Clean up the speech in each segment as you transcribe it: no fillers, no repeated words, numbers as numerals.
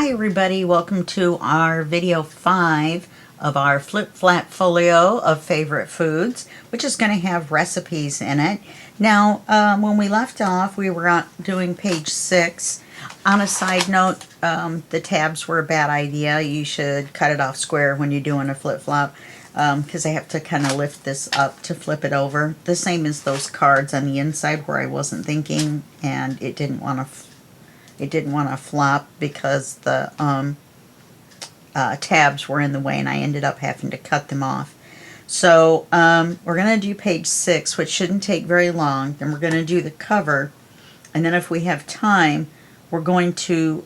Hi everybody, welcome to our video 5 of our flip-flap folio of favorite foods, which is going to have recipes in it. Now, when we left off, we were doing page 6. On a side note, the tabs were a bad idea. You should cut it off square when you're doing a flip-flop, because I have to kind of lift this up to flip it over. The same as those cards on the inside where I wasn't thinking and it didn't want to flop because the tabs were in the way and I ended up having to cut them off. So we're going to do page 6, which shouldn't take very long. Then we're going to do the cover, and then if we have time, we're going to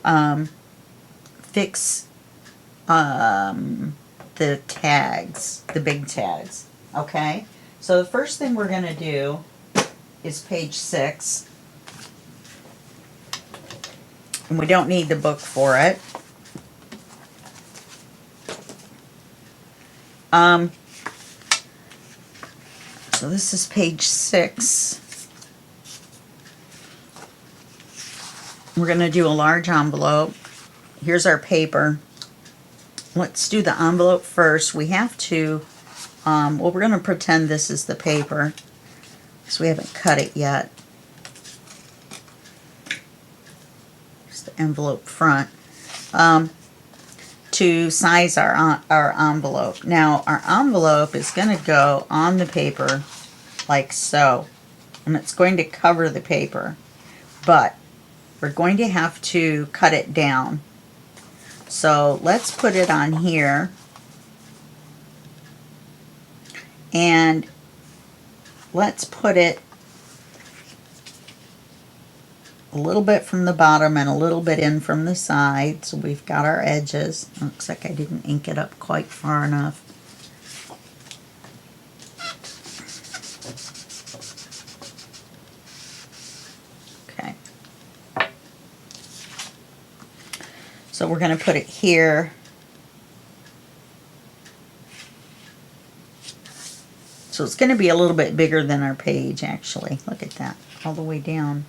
fix the tags, the big tags. Okay? So the first thing we're going to do is page 6. And we don't need the book for it. So this is page 6. We're going to do a large envelope. Here's our paper. Let's do the envelope first. We have to, well, we're going to pretend this is the paper because we haven't cut it yet. Envelope front, to size our envelope. Now our envelope is going to go on the paper like so, and it's going to cover the paper, but we're going to have to cut it down. So let's put it on here, and let's put it a little bit from the bottom and a little bit in from the side, so we've got our edges. Looks like I didn't ink it up quite far enough. Okay. So we're going to put it here. So it's going to be a little bit bigger than our page, actually. Look at that, all the way down.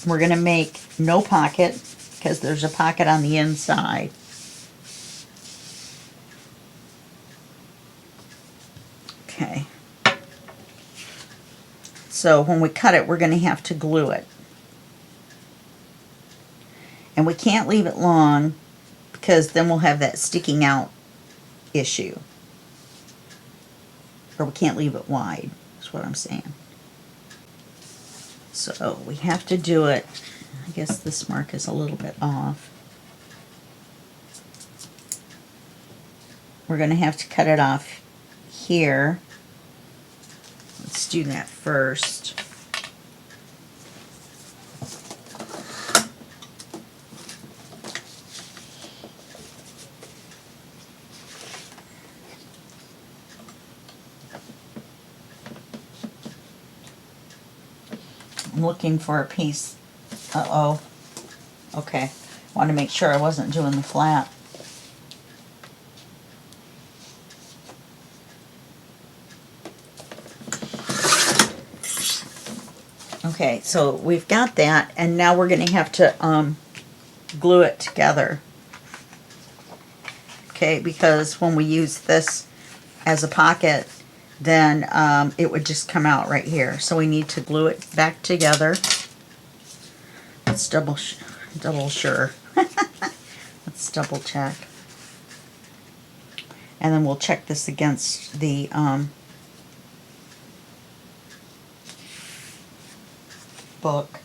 We're going to make no pocket because there's a pocket on the inside. Okay. So when we cut it, we're going to have to glue it. And we can't leave it long because then we'll have that sticking out issue. Or we can't leave it wide, is what I'm saying. So we have to do it. I guess this mark is a little bit off. We're going to have to cut it off here. Let's do that first. I'm looking for a piece. Uh-oh. Okay. Want to make sure I wasn't doing the flap. Okay, so we've got that, and now we're going to have to glue it together. Okay, because when we use this as a pocket, then it would just come out right here. So we need to glue it back together. Let's double sure. Let's double check. And then we'll check this against the book.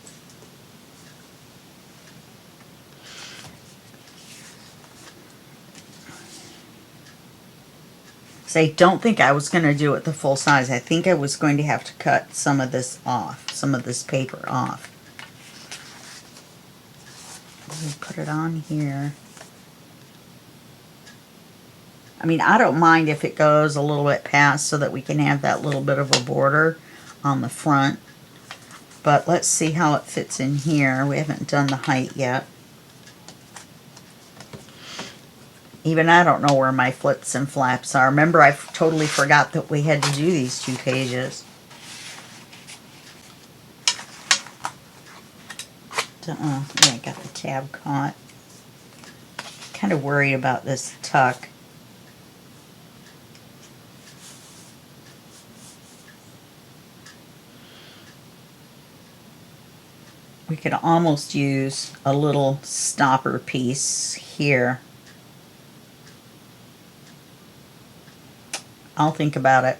So I don't think I was going to do it the full size. I think I was going to have to cut some of this off, some of this paper off. Let me put it on here. I mean, I don't mind if it goes a little bit past so that we can have that little bit of a border on the front. But let's see how it fits in here. We haven't done the height yet. Even I don't know where my flips and flaps are. Remember, I totally forgot that we had to do these 2 pages. yeah, I got the tab caught. Kind of worried about this tuck. We could almost use a little stopper piece here. I'll think about it,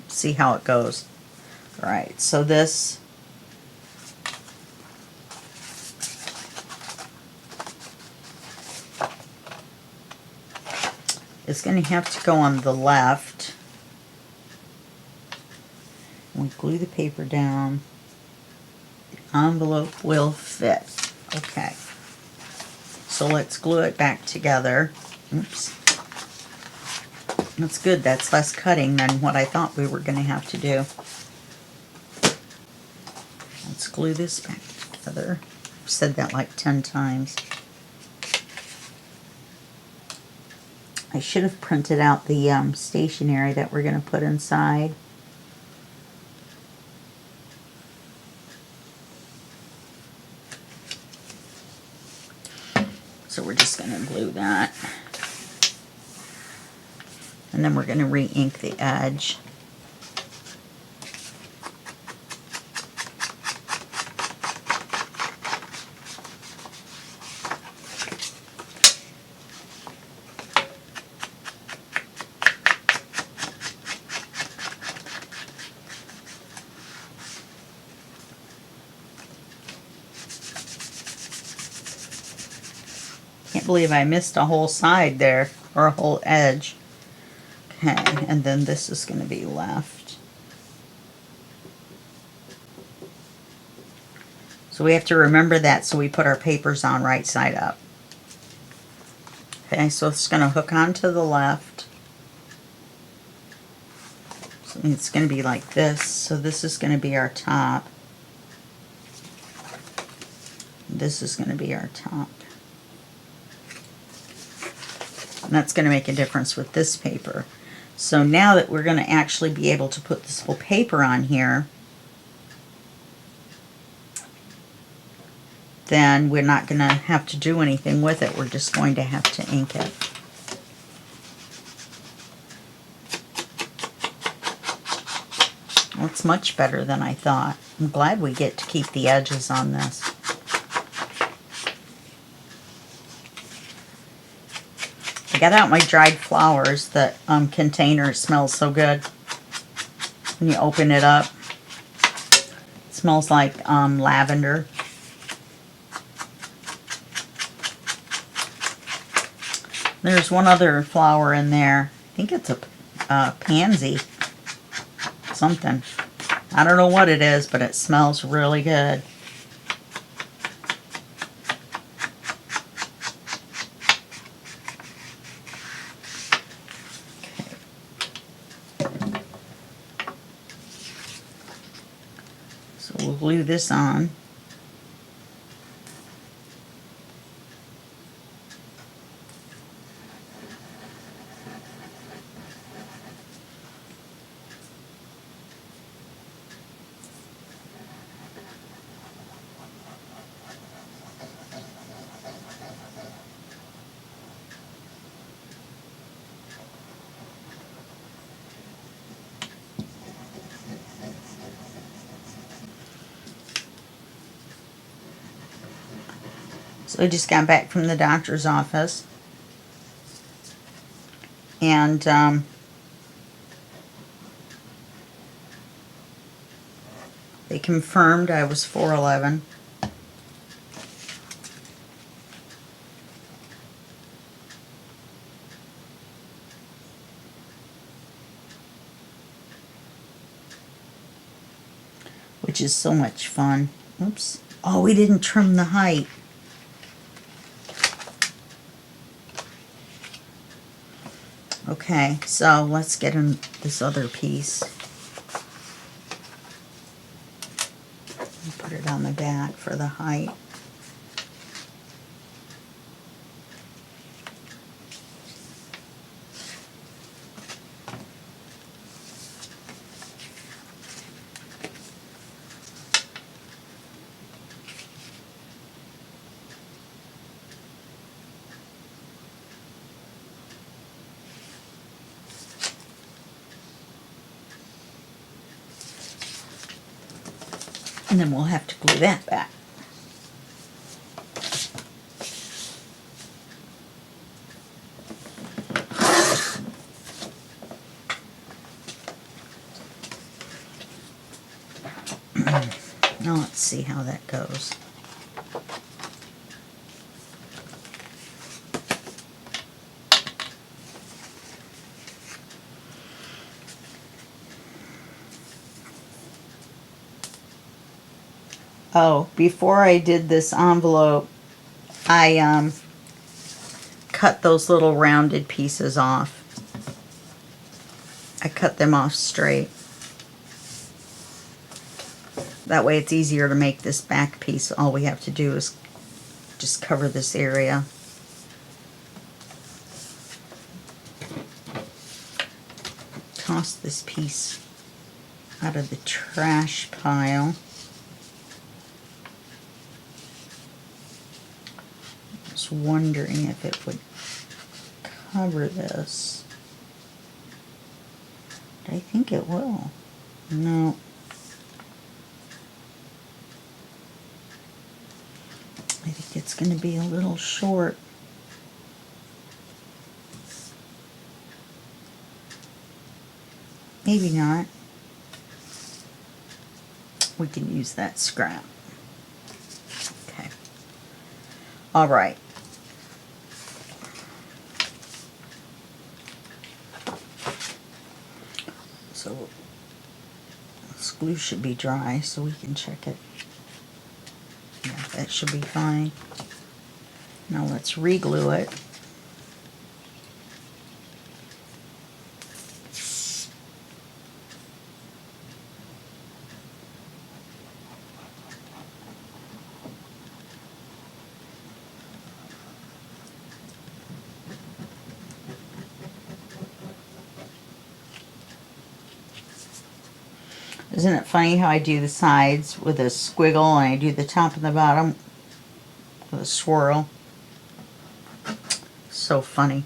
see how it goes. All right, so this is going to have to go on the left. We glue the paper down. The envelope will fit. Okay. So let's glue it back together. Oops. That's good. That's less cutting than what I thought we were going to have to do. Let's glue this back together. I've said that like 10 times. I should have printed out the stationery that we're going to put inside. So we're just going to glue that. And then we're going to re-ink the edge. Can't believe I missed a whole side there, or a whole edge. Okay, and then this is going to be left. So we have to remember that, so we put our papers on right side up. Okay, so it's going to hook onto the left. So it's going to be like this. So this is going to be our top. This is going to be our top. And that's going to make a difference with this paper. So now that we're going to actually be able to put this whole paper on here, then we're not going to have to do anything with it. We're just going to have to ink it. Well, it's much better than I thought. I'm glad we get to keep the edges on this. I got out my dried flowers. The container smells so good. When you open it up, it smells like lavender. There's one other flower in there. I think it's a pansy. Something. I don't know what it is, but it smells really good. So we'll glue this on. So I just got back from the doctor's office, and they confirmed I was 4'11". Which is so much fun. Oops. Oh, we didn't trim the height. Okay, so let's get in this other piece. Put it on the back for the height. And then we'll have to glue that back. Now let's see how that goes. Oh, before I did this envelope, I cut those little rounded pieces off. I cut them off straight. That way it's easier to make this back piece. All we have to do is just cover this area. Toss this piece out of the trash pile. I was wondering if it would cover this. I think it will. No. I think it's going to be a little short. Maybe not. We can use that scrap. Okay. All right. So this glue should be dry so we can check it. Yeah, that should be fine. Now let's re-glue it. Isn't it funny how I do the sides with a squiggle and I do the top and the bottom with a swirl? So funny.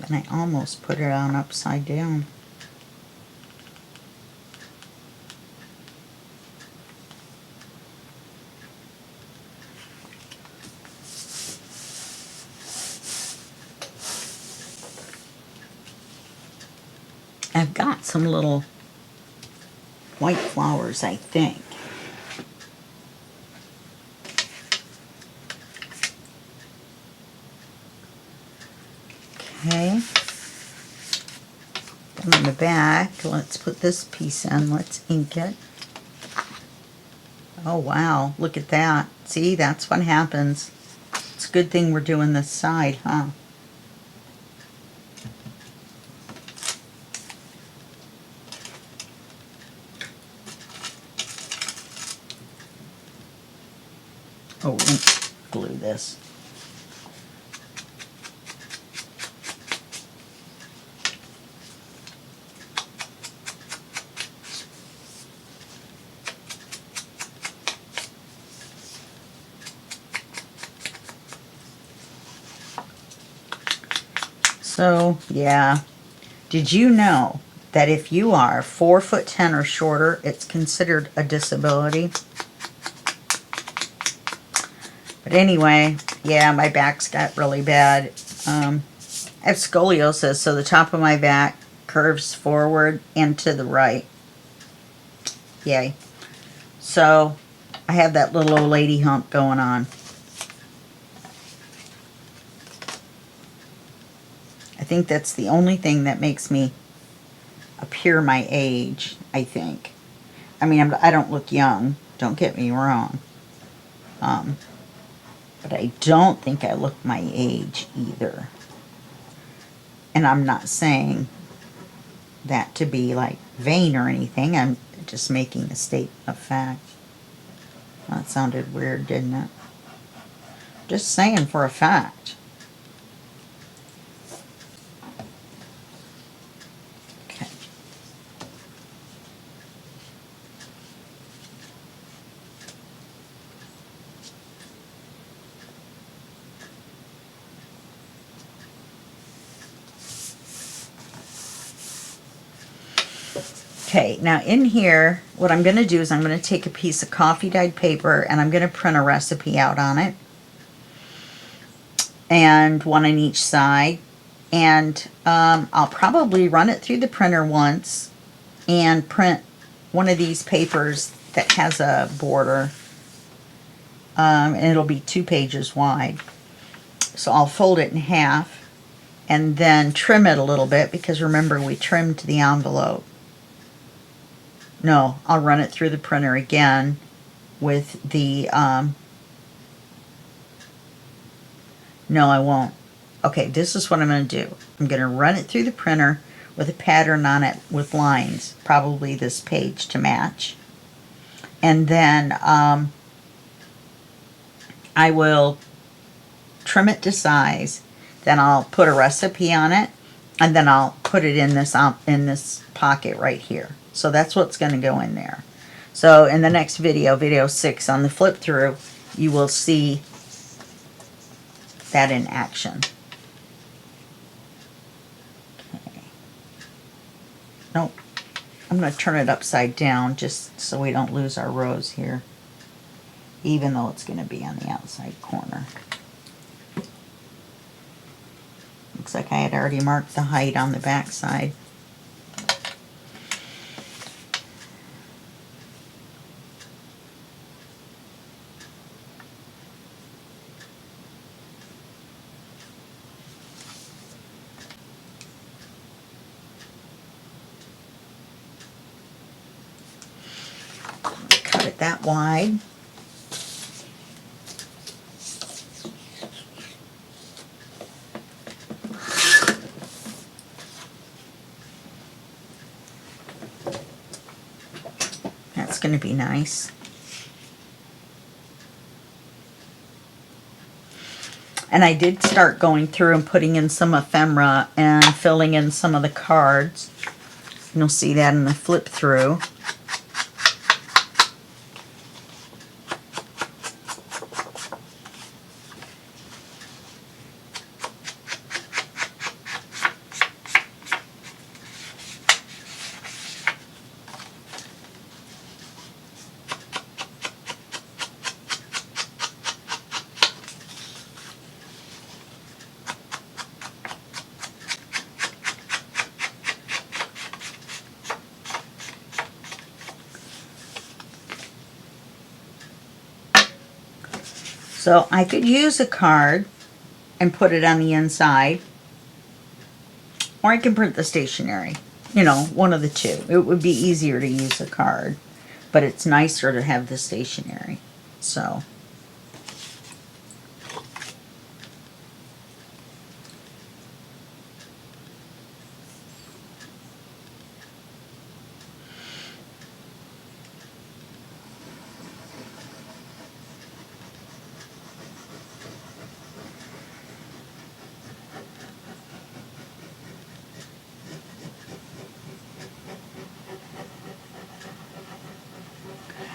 And I almost put it on upside down. I've got some little white flowers, I think. Okay. Then on the back, let's put this piece in. Let's ink it. Oh, wow. Look at that. See, that's what happens. It's a good thing we're doing this side, huh? Oh, we're going to glue this. So, yeah. Did you know that if you are 4'10" or shorter, it's considered a disability? But anyway, yeah, my back's got really bad. I have scoliosis, so the top of my back curves forward and to the right. Yay. So, I have that little old lady hump going on. I think that's the only thing that makes me appear my age, I think. I mean, I don't look young, don't get me wrong. But I don't think I look my age either. And I'm not saying that to be like vain or anything. I'm just making a statement of fact. That sounded weird, didn't it? Just saying for a fact. Okay. Okay, now in here, what I'm going to do is I'm going to take a piece of coffee dyed paper and I'm going to print a recipe out on it. And one on each side. And I'll probably run it through the printer once and print one of these papers that has a border. And it'll be 2 pages wide. So I'll fold it in half and then trim it a little bit, because remember we trimmed the envelope. No, I'll run it through the printer again with the, no I won't. Okay, this is what I'm going to do. I'm going to run it through the printer with a pattern on it with lines, probably this page to match. And then I will trim it to size. Then I'll put a recipe on it, and then I'll put it in this pocket right here. So that's what's going to go in there. So in the next video, video 6 on the flip through, you will see that in action. Okay. Nope. I'm going to turn it upside down just so we don't lose our rows here, even though it's going to be on the outside corner. Looks like I had already marked the height on the back side. Cut it that wide. That's going to be nice. And I did start going through and putting in some ephemera and filling in some of the cards. You'll see that in the flip through. So I could use a card and put it on the inside, or I can print the stationery. You know, one of the two. It would be easier to use a card, but it's nicer to have the stationery. So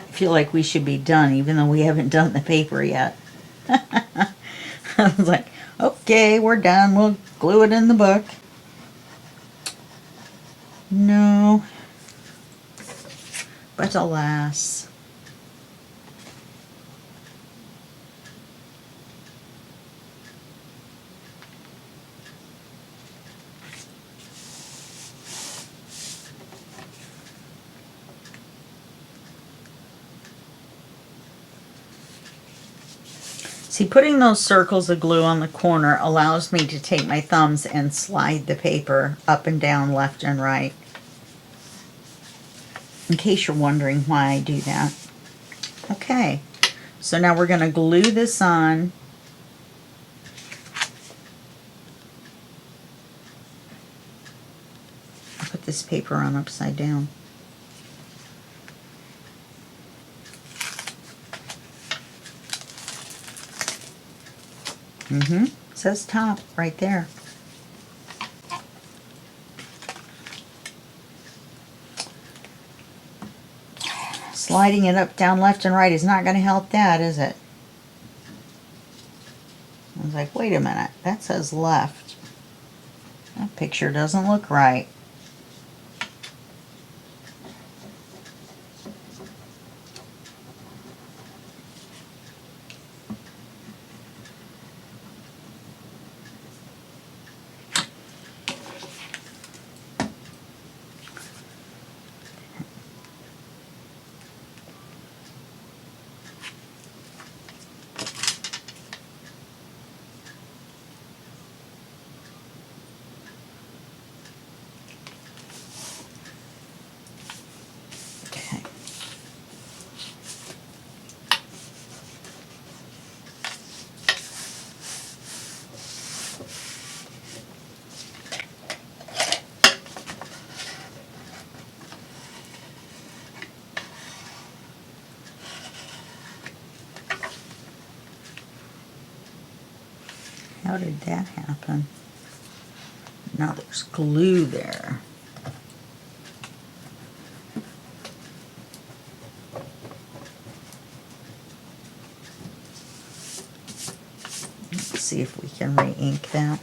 I feel like we should be done, even though we haven't done the paper yet. I was like, okay, we're done. We'll glue it in the book. No. But alas. See, putting those circles of glue on the corner allows me to take my thumbs and slide the paper up and down, left and right. In case you're wondering why I do that. Okay, so now we're going to glue this on. I'll put this paper on upside down. It says top right there. Sliding it up, down, left, and right is not going to help that, is it? I was like, wait a minute, that says left. That picture doesn't look right. How did that happen? Now there's glue there. Let's see if we can re-ink that.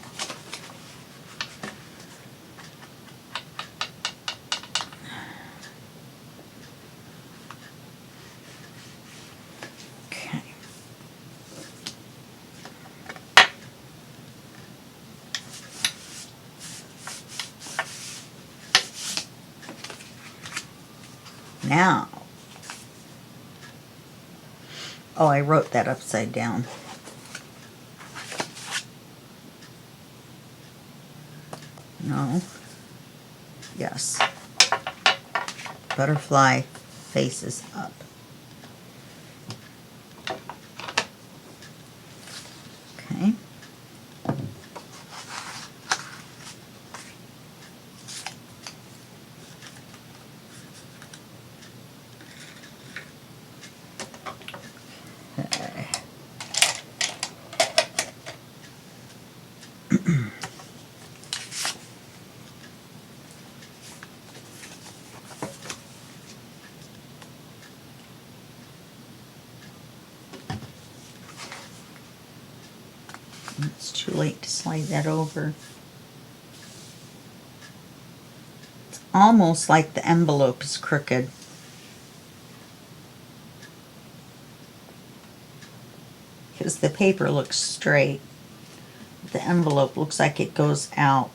Okay. Now, oh, I wrote that upside down. No. Yes. Butterfly faces up. Okay. Okay. It's too late to slide that over. It's almost like the envelope is crooked. Because the paper looks straight. The envelope looks like it goes out.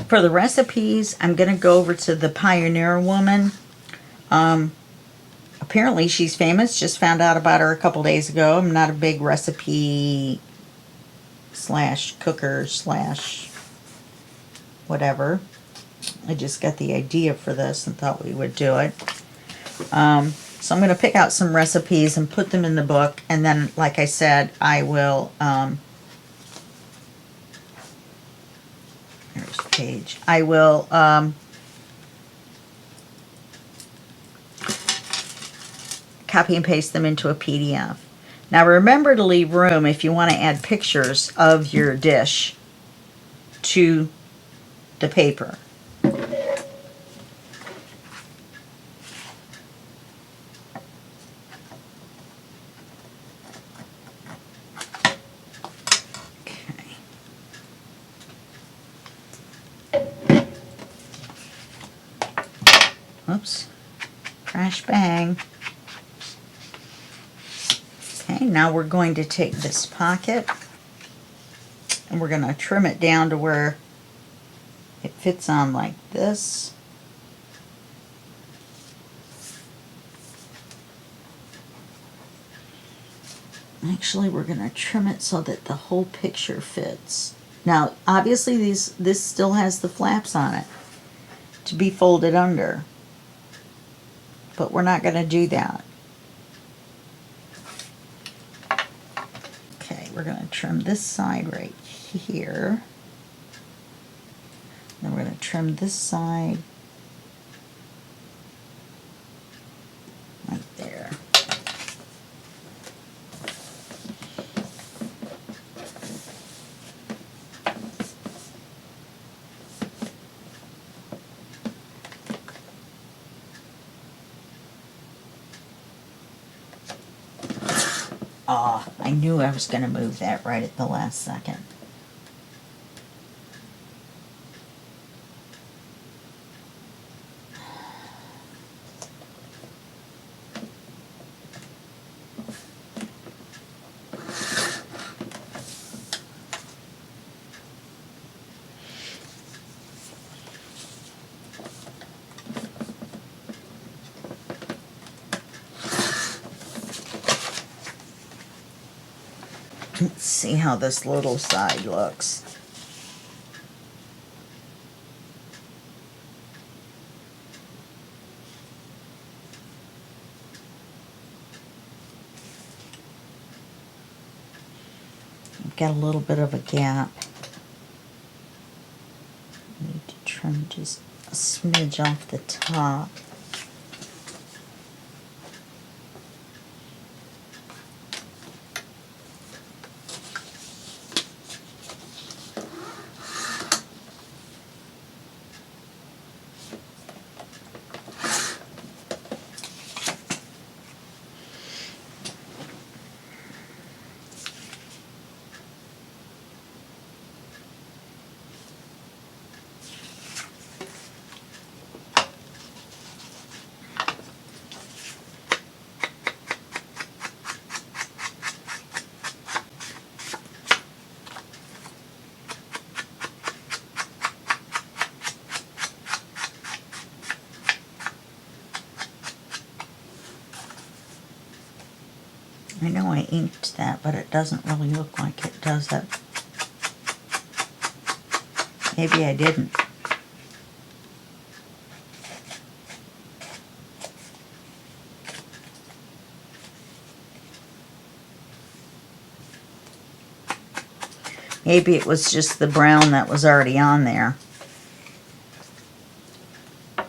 For the recipes, I'm going to go over to the Pioneer Woman. Apparently she's famous. Just found out about her a couple days ago. I'm not a big recipe slash cooker slash whatever. I just got the idea for this and thought we would do it. So I'm going to pick out some recipes and put them in the book. And then, like I said, I will... There's the page. I will copy and paste them into a PDF. Now remember to leave room if you want to add pictures of your dish to the paper. Oops. Crash bang. Okay, now we're going to take this pocket and we're going to trim it down to where it fits on like this. Actually, we're going to trim it so that the whole picture fits. Now, obviously, this still has the flaps on it to be folded under, but we're not going to do that. Okay, we're going to trim this side right here. Then we're going to trim this side right there. Ah, I knew I was going to move that right at the last second. Let's see how this little side looks. I've got a little bit of a gap. I need to trim just a smidge off the top. I know I inked that, but it doesn't really look like it, does it? Maybe I didn't. Maybe it was just the brown that was already on there.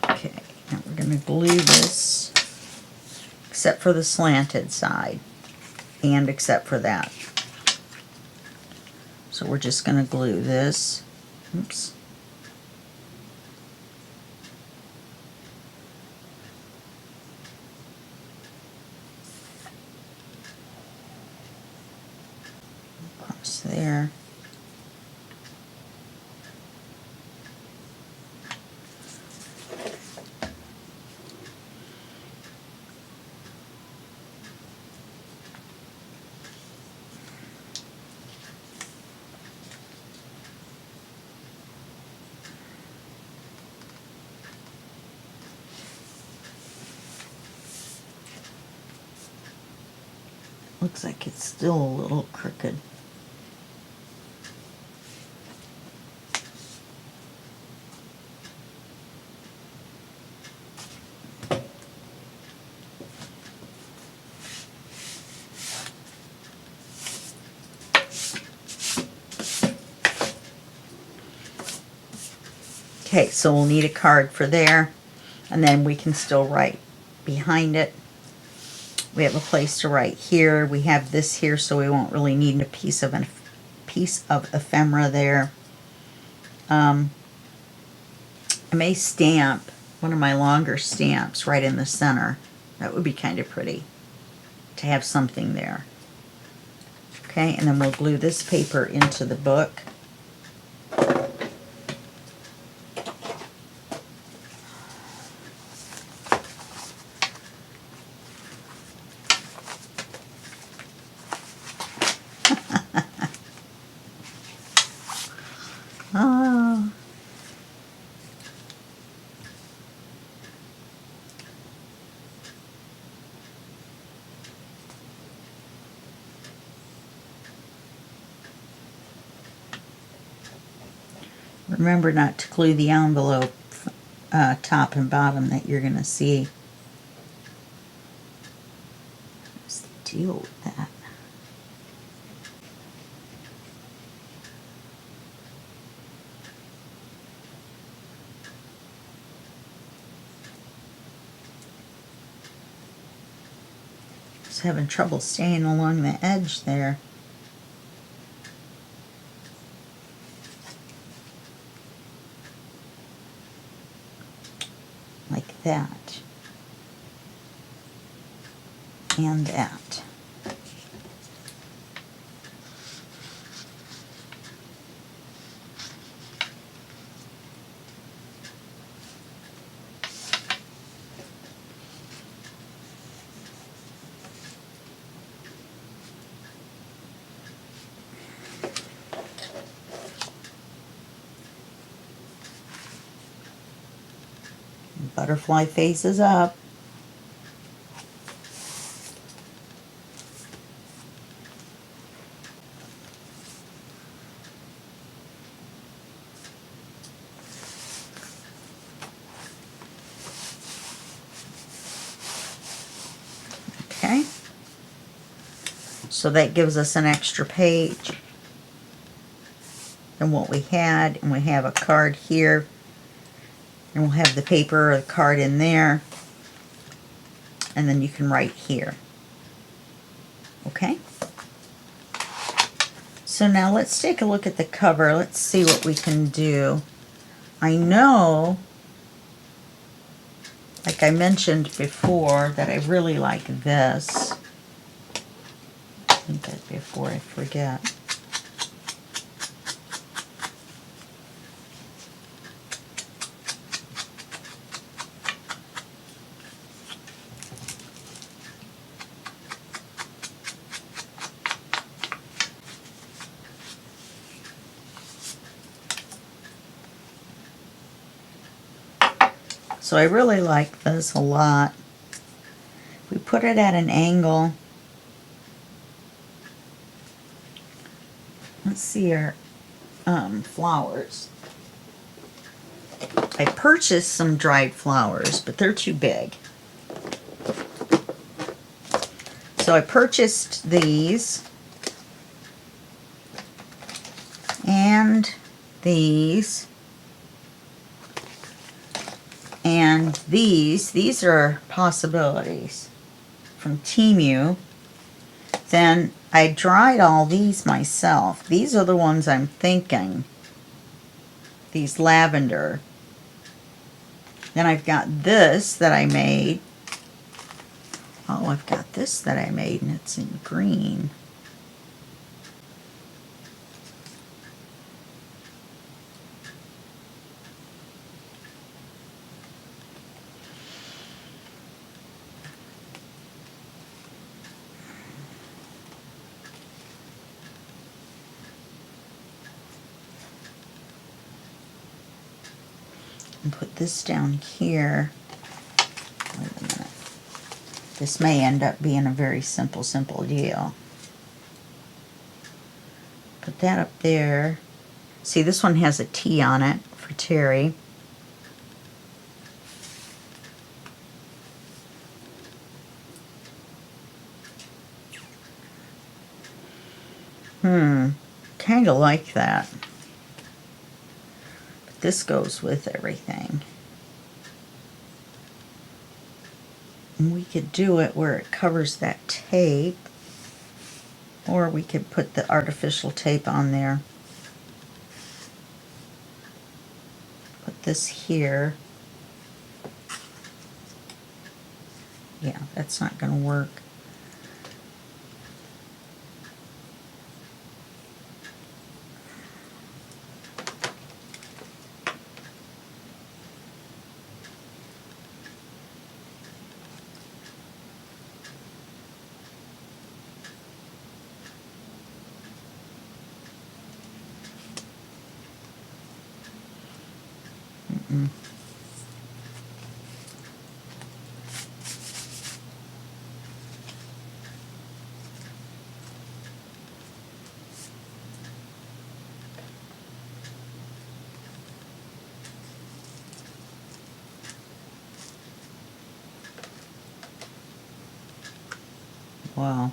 Okay, now we're going to glue this, except for the slanted side, and except for that. So we're just going to glue this. Oops. Across there. Looks like it's still a little crooked. Okay, so we'll need a card for there, and then we can still write behind it. We have a place to write here. We have this here, so we won't really need a piece of ephemera there. I may stamp one of my longer stamps right in the center. That would be kind of pretty to have something there. Okay, and then we'll glue this paper into the book. Oh. Remember not to glue the envelope top and bottom that you're going to see. Let's deal with that. Just having trouble staying along the edge there. Like that. And that. Butterfly faces up. Okay. So that gives us an extra page. than what we had. And we have a card here. And we'll have the paper or the card in there. And then you can write here. Okay? So now let's take a look at the cover. Let's see what we can do. I know, like I mentioned before, that I really like this. I think that before I forget. So I really like this a lot. We put it at an angle. Let's see our flowers. I purchased some dried flowers, but they're too big. So I purchased these and these. And these are possibilities from Temu. Then I dried all these myself. These are the ones I'm thinking. These lavender. Then I've got this that I made. Oh, I've got this that I made and it's in green. And put this down here. Wait a minute. This may end up being a very simple deal. Put that up there. See, this one has a T on it for Terry. Kind of like that. But this goes with everything. And we could do it where it covers that tape. Or we could put the artificial tape on there. Put this here. Yeah, that's not going to work. Wow.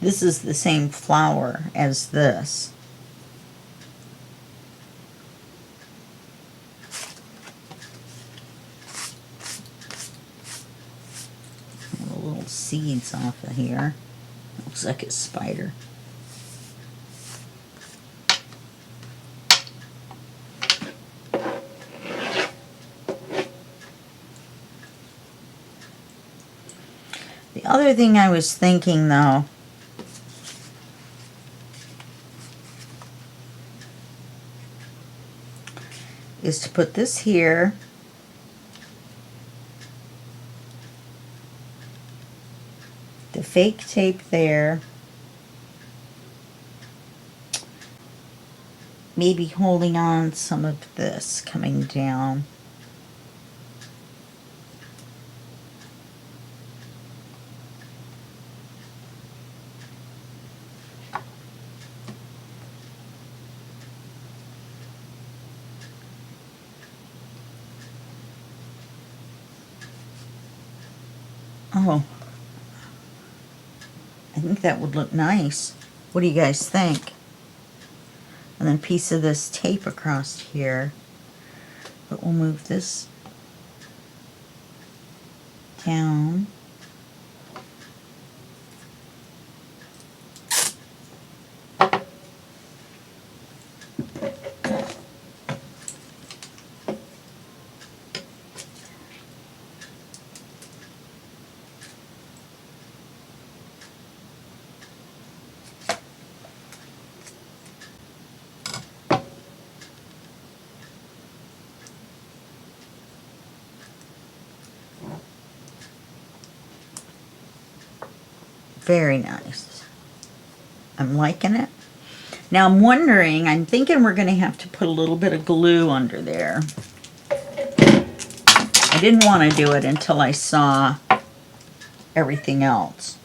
This is the same flower as this. seeds off of here. Looks like a spider. The other thing I was thinking though, is to put this here, the fake tape there, maybe holding on some of this coming down. Oh, I think that would look nice. What do you guys think? And then a piece of this tape across here. But we'll move this down. Very nice. I'm liking it. Now I'm wondering, I'm thinking we're going to have to put a little bit of glue under there. I didn't want to do it until I saw everything else.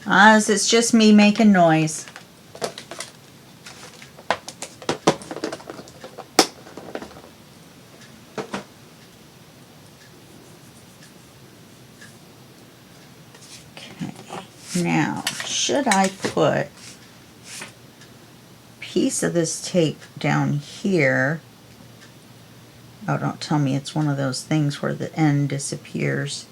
It's just me making noise. Now, should I put a piece of this tape down here? Oh, don't tell me it's one of those things where the end disappears.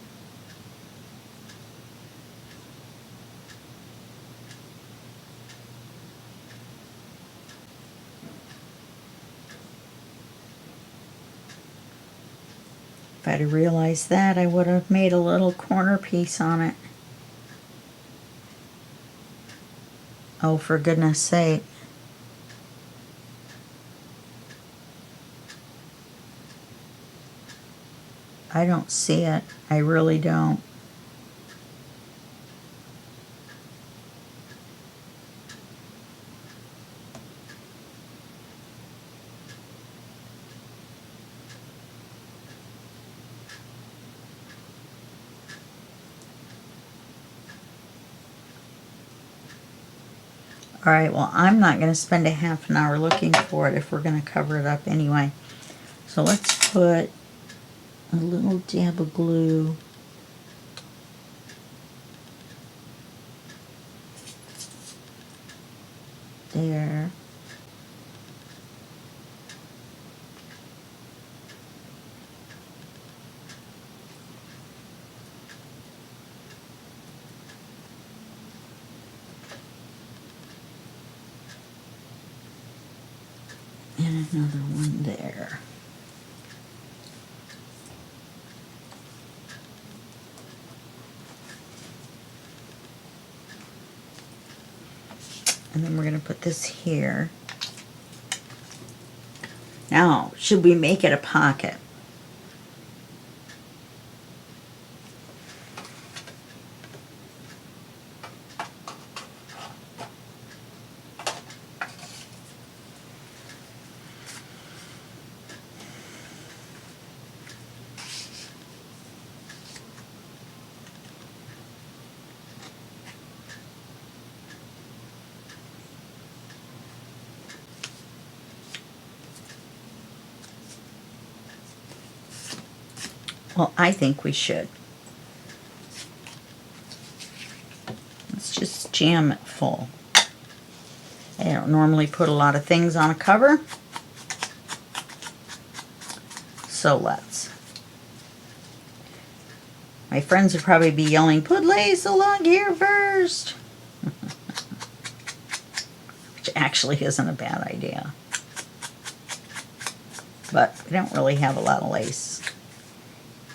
If I'd have realized that, I would have made a little corner piece on it. Oh, for goodness sake. I don't see it. I really don't. All right, well, I'm not going to spend a half an hour looking for it if we're going to cover it up anyway. So let's put a little dab of glue there. And another one there. And then we're going to put this here. Now, should we make it a pocket? Well, I think we should. Let's just jam it full. I don't normally put a lot of things on a cover, so let's. My friends would probably be yelling, put lace along here first. Which actually isn't a bad idea. But we don't really have a lot of lace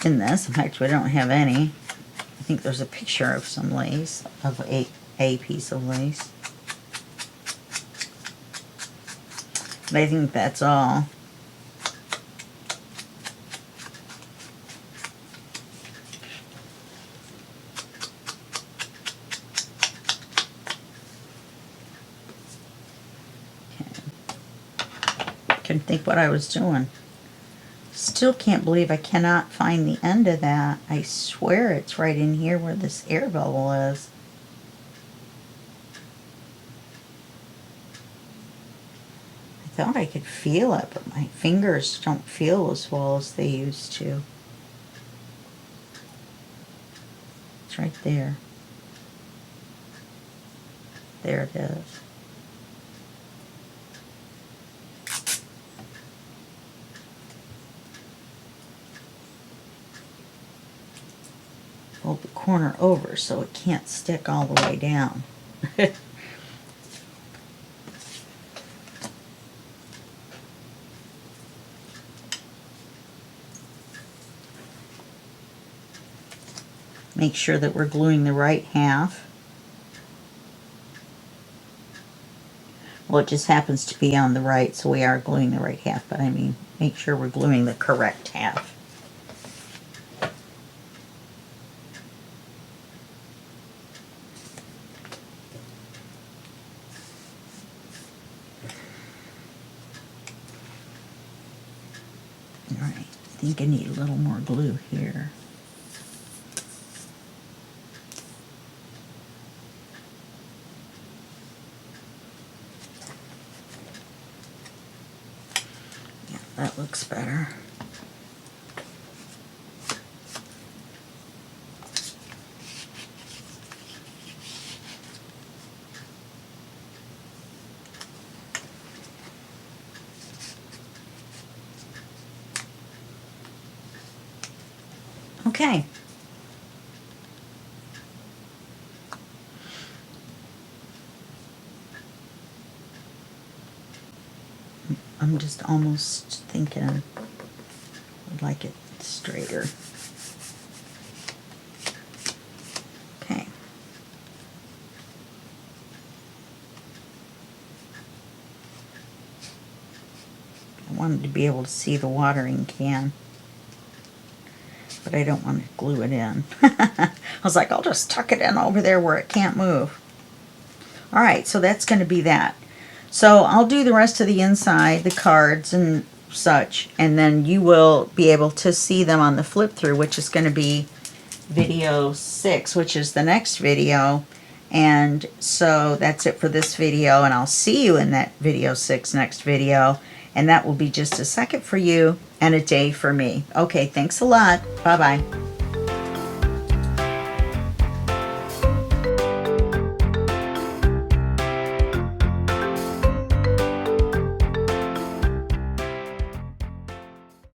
in this. In fact, we don't have any. I think there's a picture of some lace, of a piece of lace. But I think that's all. Couldn't think what I was doing. Still can't believe I cannot find the end of that. I swear it's right in here where this air bubble is. I thought I could feel it, but my fingers don't feel as well as they used to. It's right there. There it is. Fold the corner over so it can't stick all the way down. Make sure that we're gluing the right half. Well, it just happens to be on the right, so we are gluing the right half, but I mean, make sure we're gluing the correct half. Alright, I think I need a little more glue here. Yeah, that looks better. Okay. I'm just almost thinking I'd like it straighter. Okay. I wanted to be able to see the watering can, but I don't want to glue it in. I was like, I'll just tuck it in over there where it can't move. Alright, so that's going to be that. So I'll do the rest of the inside, the cards and such, and then you will be able to see them on the flip through, which is going to be video 6, which is the next video. And so that's it for this video, and I'll see you in that video 6 next video, and that will be just a second for you and a day for me. Okay, thanks a lot. Bye-bye.